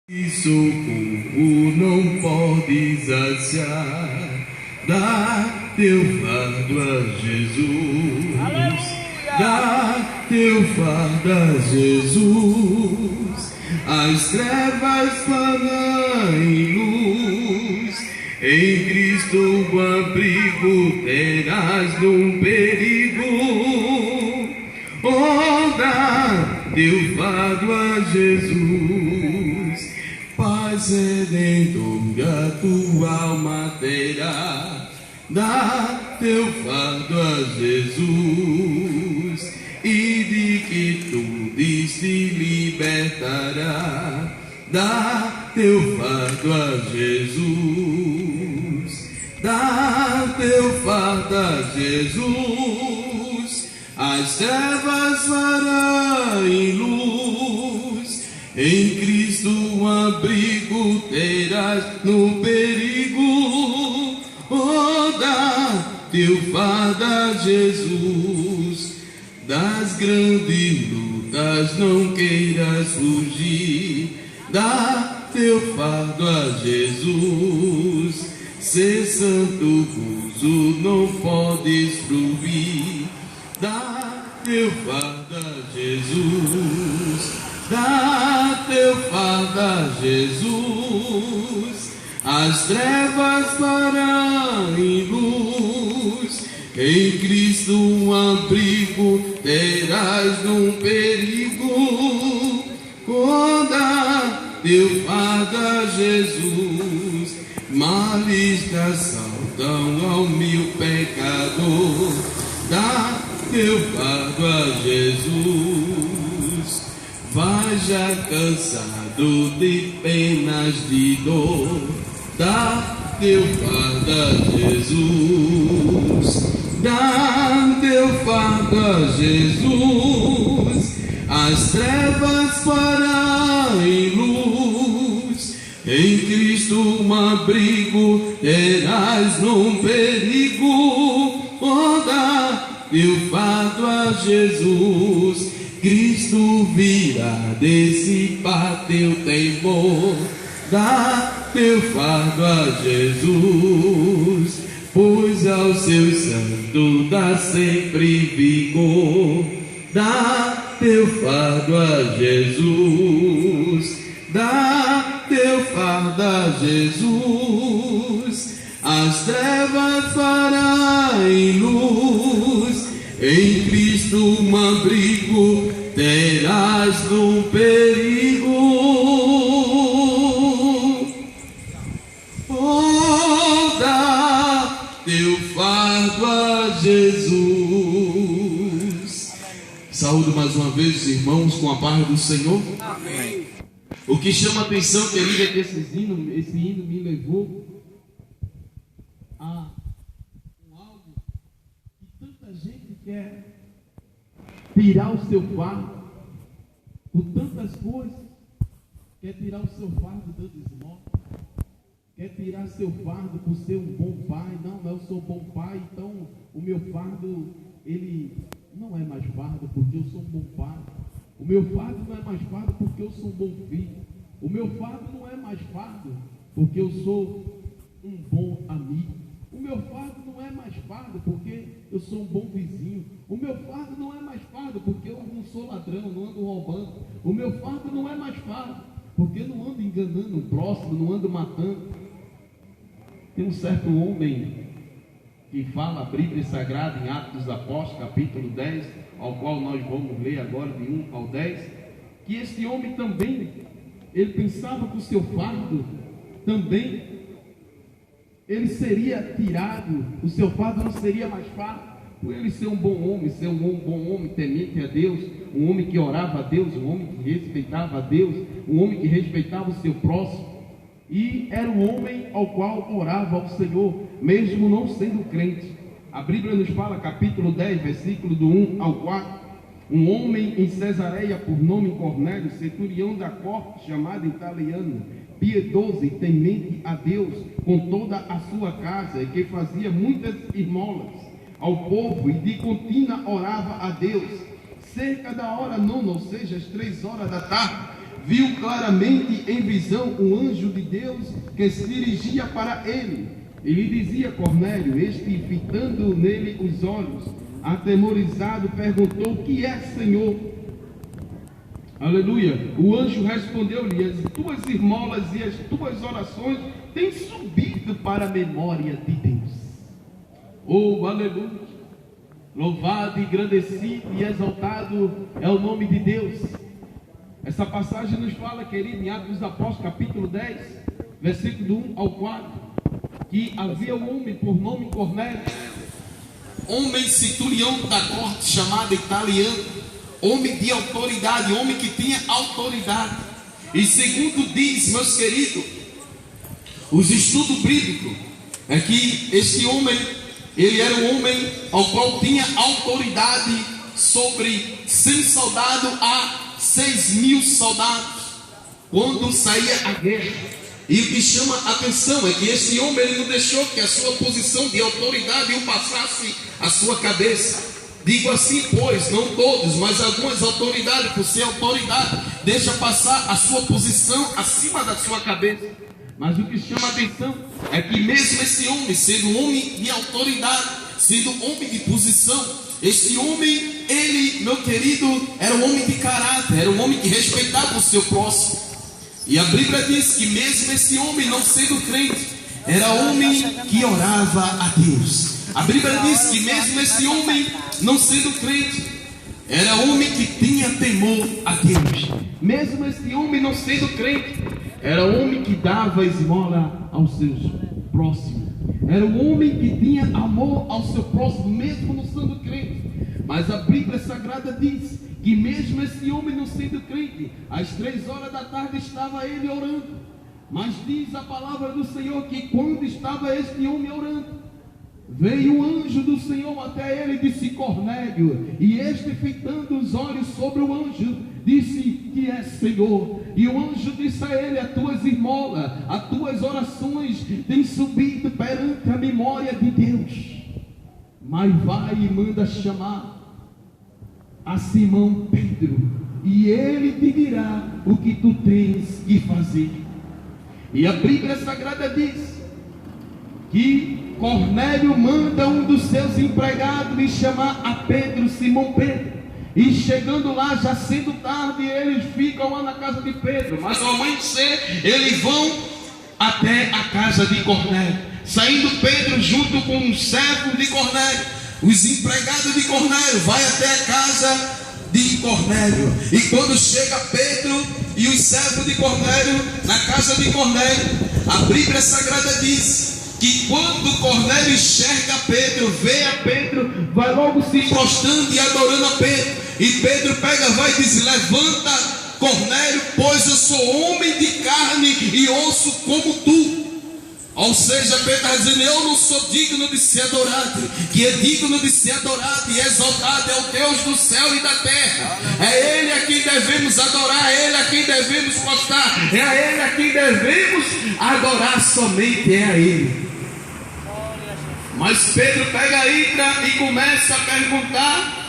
E socorro não podes ansiar, dá teu fardo a Jesus. Aleluia! Dá teu fardo a Jesus. As trevas falam em luz, em Cristo o abrigo terás num perigo. Oh, dá teu fardo a Jesus. Paz redentora tua alma terá, dá teu fardo a Jesus, e de que tu te libertará, dá teu fardo a Jesus, dá teu fardo a Jesus. As trevas farão em luz, em Cristo um abrigo terás no perigo. Oh, dá teu fardo a Jesus. Das grandes lutas não queiras fugir, dá teu fardo a Jesus. Ser santo gozo não podes fruir, dá teu fardo a Jesus. Dá teu fardo a Jesus. As trevas farão em luz, em Cristo um abrigo terás num perigo. Oh, dá teu fardo a Jesus. Males que assaltam ao meu pecador, dá teu fardo a Jesus. Vai já cansado de penas de dor, dá teu fardo a Jesus. Dá teu fardo a Jesus. As trevas farão em luz, em Cristo um abrigo terás num perigo. Oh, dá teu fardo a Jesus. Cristo virá dissipar teu temor, dá teu fardo a Jesus, pois ao seu santo dá sempre vigor. Dá teu fardo a Jesus, dá teu fardo a Jesus. As trevas farão em luz, em Cristo um abrigo terás no perigo. Oh, dá teu fardo a Jesus. Saúdo mais uma vez os irmãos com a paz do Senhor. Amém. O que chama a atenção, querido, é que esse hino me levou a algo que tanta gente quer tirar o seu fardo, por tantas coisas, quer tirar o seu fardo dando esmola, quer tirar seu fardo por ser um bom pai. Não, eu sou bom pai, então o meu fardo, ele não é mais fardo porque eu sou um bom pai. O meu fardo não é mais fardo porque eu sou um bom filho. O meu fardo não é mais fardo porque eu sou um bom amigo. O meu fardo não é mais fardo porque eu sou um bom vizinho. O meu fardo não é mais fardo porque eu não sou ladrão, não ando roubando. O meu fardo não é mais fardo porque eu não ando enganando o próximo, não ando matando. Tem um certo homem que fala a Bíblia Sagrada em Atos dos Apóstolos, capítulo 10, ao qual nós vamos ler agora de 1 ao 10, que esse homem também, ele pensava que o seu fardo também ele seria tirado, o seu fardo não seria mais fardo, por ele ser um bom homem, ser um bom homem temente a Deus, um homem que orava a Deus, um homem que respeitava a Deus, um homem que respeitava o seu próximo, e era um homem ao qual orava ao Senhor, mesmo não sendo crente. A Bíblia nos fala, capítulo 10, versículo do 1 ao 4, um homem em Cesareia, por nome Cornélio, centurião da corte, chamado italiano, piedoso e temente a Deus com toda a sua casa, e que fazia muitas esmolas ao povo, e de contínua orava a Deus. Cerca da hora nona, ou seja, às 3 horas da tarde, viu claramente em visão um anjo de Deus que se dirigia para ele. E lhe dizia: Cornélio. Este, fitando nele os olhos, atemorizado, perguntou: o que é, Senhor? Aleluia. O anjo respondeu-lhe: as tuas esmolas e as tuas orações têm subido para a memória de Deus. Oh, aleluia. Louvado, engrandecido e exaltado é o nome de Deus. Essa passagem nos fala, querido, em Atos dos Apóstolos, capítulo 10, versículo do 1 ao 4, que havia um homem por nome Cornélio, homem centurião da corte chamada italiano, homem de autoridade, homem que tinha autoridade. E segundo diz, meus queridos, os estudos bíblicos, é que este homem, ele era um homem ao qual tinha autoridade sobre 100 soldados a 6.000 soldados, quando saía a guerra. E o que chama a atenção é que este homem, ele não deixou que a sua posição de autoridade o passasse a sua cabeça. Digo assim, pois, não todos, mas algumas autoridades, por ser autoridade, deixa passar a sua posição acima da sua cabeça. Mas o que chama a atenção é que mesmo esse homem, sendo um homem de autoridade, sendo um homem de posição, este homem, ele, meu querido, era um homem de caráter, era um homem que respeitava o seu próximo. E a Bíblia diz que mesmo esse homem, não sendo crente, era homem que orava a Deus. A Bíblia diz que mesmo esse homem, não sendo crente, era homem que tinha temor a Deus. Mesmo esse homem, não sendo crente, era homem que dava esmola aos seus próximos. Era um homem que tinha amor ao seu próximo, mesmo não sendo crente. Mas a Bíblia Sagrada diz que mesmo esse homem não sendo crente, às 3 horas da tarde estava ele orando. Mas diz a palavra do Senhor que quando estava este homem orando, veio um anjo do Senhor até ele e disse: Cornélio. E este, fitando os olhos sobre o anjo, disse: que é, Senhor? E o anjo disse a ele: as tuas esmolas, as tuas orações têm subido perante a memória de Deus. Mas vai e manda chamar a Simão Pedro, e ele te dirá o que tu tens que fazer. E a Bíblia Sagrada diz que Cornélio manda um dos seus empregados me chamar a Pedro, Simão Pedro. E chegando lá, já sendo tarde, eles ficam lá na casa de Pedro. Mas ao amanhecer, eles vão até a casa de Cornélio. Saindo Pedro junto com um servo de Cornélio, os empregados de Cornélio, vai até a casa de Cornélio. E quando chega Pedro e os servos de Cornélio na casa de Cornélio, a Bíblia Sagrada diz que quando Cornélio enxerga Pedro, vê a Pedro, vai logo se prostrando e adorando a Pedro. E Pedro pega, vai e diz: levanta, Cornélio, pois eu sou homem de carne e osso como tu. Ou seja, Pedro está dizendo: eu não sou digno de ser adorado. Que é digno de ser adorado e exaltado é o Deus do céu e da terra. É Ele a quem devemos adorar, é Ele a quem devemos prostrar, é a Ele a quem devemos adorar, somente é a Ele. Mas Pedro pega e começa a perguntar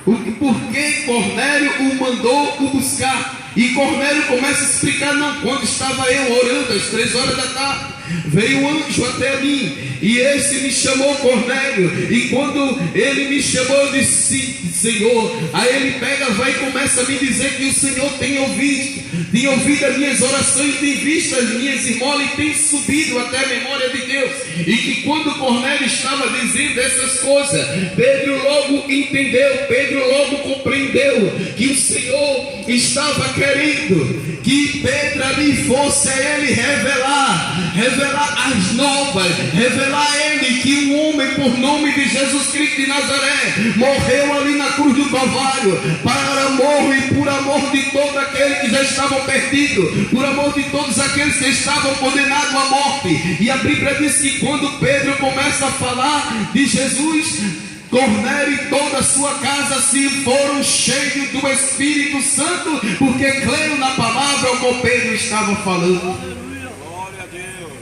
por que Cornélio o mandou o buscar. E Cornélio começa a explicar: não, quando estava eu orando às 3 horas da tarde, veio um anjo até mim, e esse me chamou Cornélio. E quando ele me chamou, eu disse: sim, Senhor. Aí ele pega, vai e começa a me dizer que o Senhor tem ouvido as minhas orações, tem visto as minhas esmolas e tem subido até a memória de Deus. E que quando Cornélio estava dizendo essas coisas, Pedro logo entendeu, Pedro logo compreendeu que o Senhor estava querendo que Pedro ali fosse a ele revelar as novas, revelar a ele que um homem por nome de Jesus Cristo de Nazaré morreu ali na cruz do Calvário para amor e por amor de todo aquele que já estavam perdidos, por amor de todos aqueles que estavam condenados à morte. E a Bíblia diz que quando Pedro começa a falar de Jesus, Cornélio e toda a sua casa se foram cheios do Espírito Santo, porque creram na palavra como Pedro estava falando. Glória a Deus.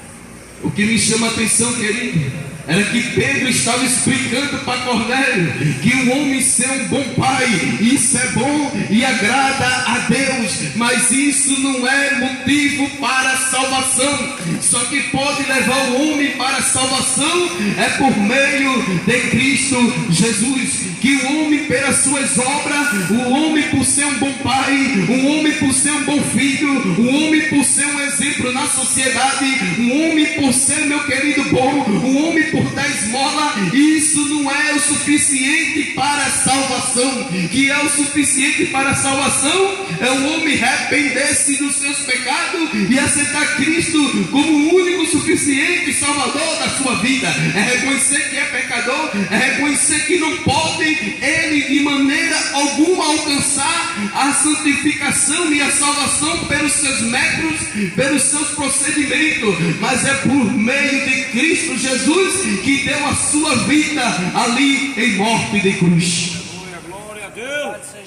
O que me chama a atenção, querido, era que Pedro estava explicando para Cornélio que o homem ser um bom pai, isso é bom e agrada a Deus, mas isso não é motivo para a salvação. Só que pode levar o homem para a salvação é por meio de Cristo Jesus. Que o homem pelas suas obras, o homem por ser um bom pai, o homem por ser um bom filho, o homem por ser um exemplo na sociedade, o homem por ser, meu querido, bom, o homem por dar esmola, isso não é o suficiente para a salvação. Que é o suficiente para a salvação é o homem arrepender-se dos seus pecados e aceitar Cristo como o único suficiente salvador da sua vida. É reconhecer que é pecador, é reconhecer que não pode ele de maneira alguma alcançar a santificação e a salvação pelos seus métodos, pelos seus procedimentos, mas é por meio de Cristo Jesus que deu a sua vida ali em morte de cruz. Glória a Deus.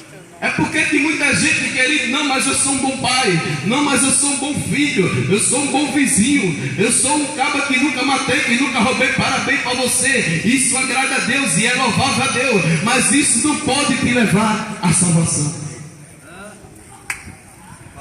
É porque tem muita gente, querido, não, mas eu sou um bom pai, não, mas eu sou um bom filho, eu sou um bom vizinho, eu sou um caba que nunca matei, que nunca roubei. Parabéns para você, isso agrada a Deus e é louvável a Deus, mas isso não pode te levar à salvação.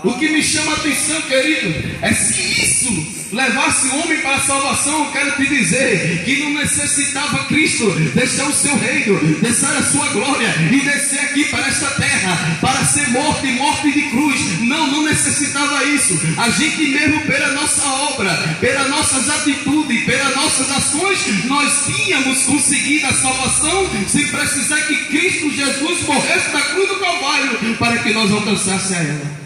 O que me chama a atenção, querido, é se isso levasse o homem para a salvação. Eu quero te dizer que não necessitava Cristo deixar o seu reino, deixar a sua glória e descer aqui para esta terra para ser morto e morte de cruz. Não necessitava isso. A gente mesmo, pela nossa obra, pelas nossas atitudes, pelas nossas ações, nós tínhamos conseguido a salvação sem precisar que Cristo Jesus morresse na cruz do Calvário para que nós alcançássemos a ela.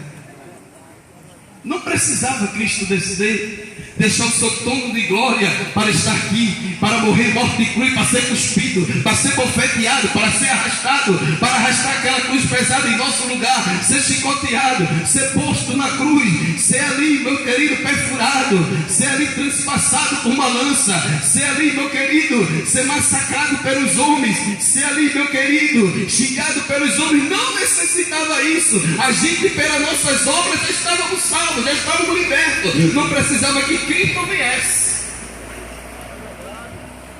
Não precisava Cristo descer, deixar o seu trono de glória para estar aqui, para morrer morte de cruz, para ser cuspido, para ser bofeteado, para ser arrastado, para arrastar aquela cruz pesada em nosso lugar, ser chicoteado, ser posto na cruz, ser ali, meu querido, perfurado, ser ali transpassado por uma lança, ser ali, meu querido, ser massacrado pelos homens, ser ali, meu querido, xingado pelos homens. Não necessitava isso. A gente, pelas nossas obras, já estávamos salvos, já estávamos libertos. Não precisava que Cristo viesse.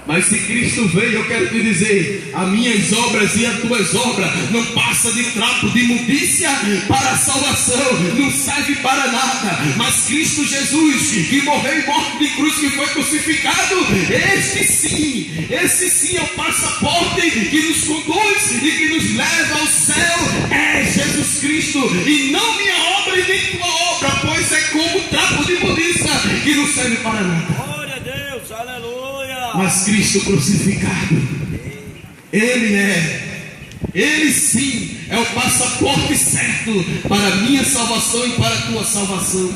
Mas se Cristo veio, eu quero te dizer, as minhas obras e as tuas obras não passam de trapo de imundícia para a salvação, não serve para nada. Mas Cristo Jesus, que morreu em morte de cruz, que foi crucificado, esse sim é o passaporte que nos conduz e que nos leva ao céu. É Jesus Cristo, e não minha obra e nem tua obra, pois é como trapo de imundícia que não serve para nada. Glória a Deus, aleluia. Mas Cristo crucificado, Ele sim é o passaporte certo para a minha salvação e para a tua salvação.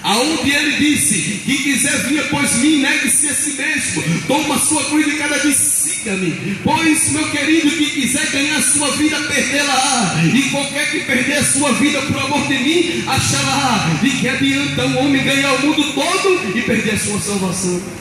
Aonde Ele disse: quem quiser vir após mim, negue-se a si mesmo, toma a sua cruz de cada dia, siga-me. Pois, meu querido, quem quiser ganhar a sua vida, perdê-la, e qualquer que perder a sua vida por amor de mim, achará. De que adianta um homem ganhar o mundo todo e perder a sua salvação?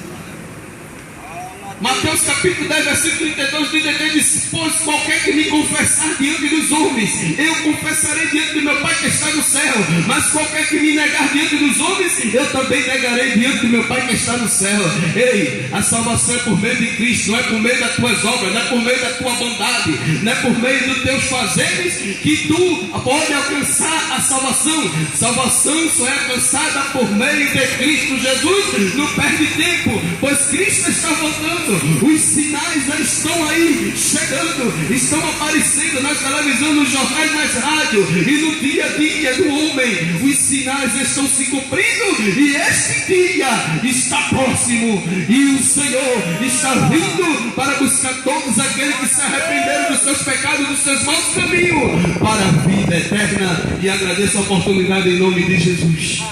Mateus capítulo 10, versículo 32, 33 diz: pois qualquer que me confessar diante dos homens, eu confessarei diante do meu Pai que está no céu. Mas qualquer que me negar diante dos homens, eu também negarei diante do meu Pai que está no céu. Ei, a salvação é por meio de Cristo, não é por meio das tuas obras, não é por meio da tua bondade, não é por meio dos teus fazeres que tu pode alcançar a salvação. Salvação só é alcançada por meio de Cristo Jesus. Não perde tempo, pois Cristo está voltando. Os sinais já estão aí chegando, estão aparecendo nas televisões, nos jornais, nas rádios e no dia a dia do homem. Os sinais estão se cumprindo e este dia está próximo, e o Senhor está vindo para buscar todos aqueles que se arrependeram dos seus pecados, dos seus maus caminhos, para a vida eterna. E agradeço a oportunidade em nome de Jesus.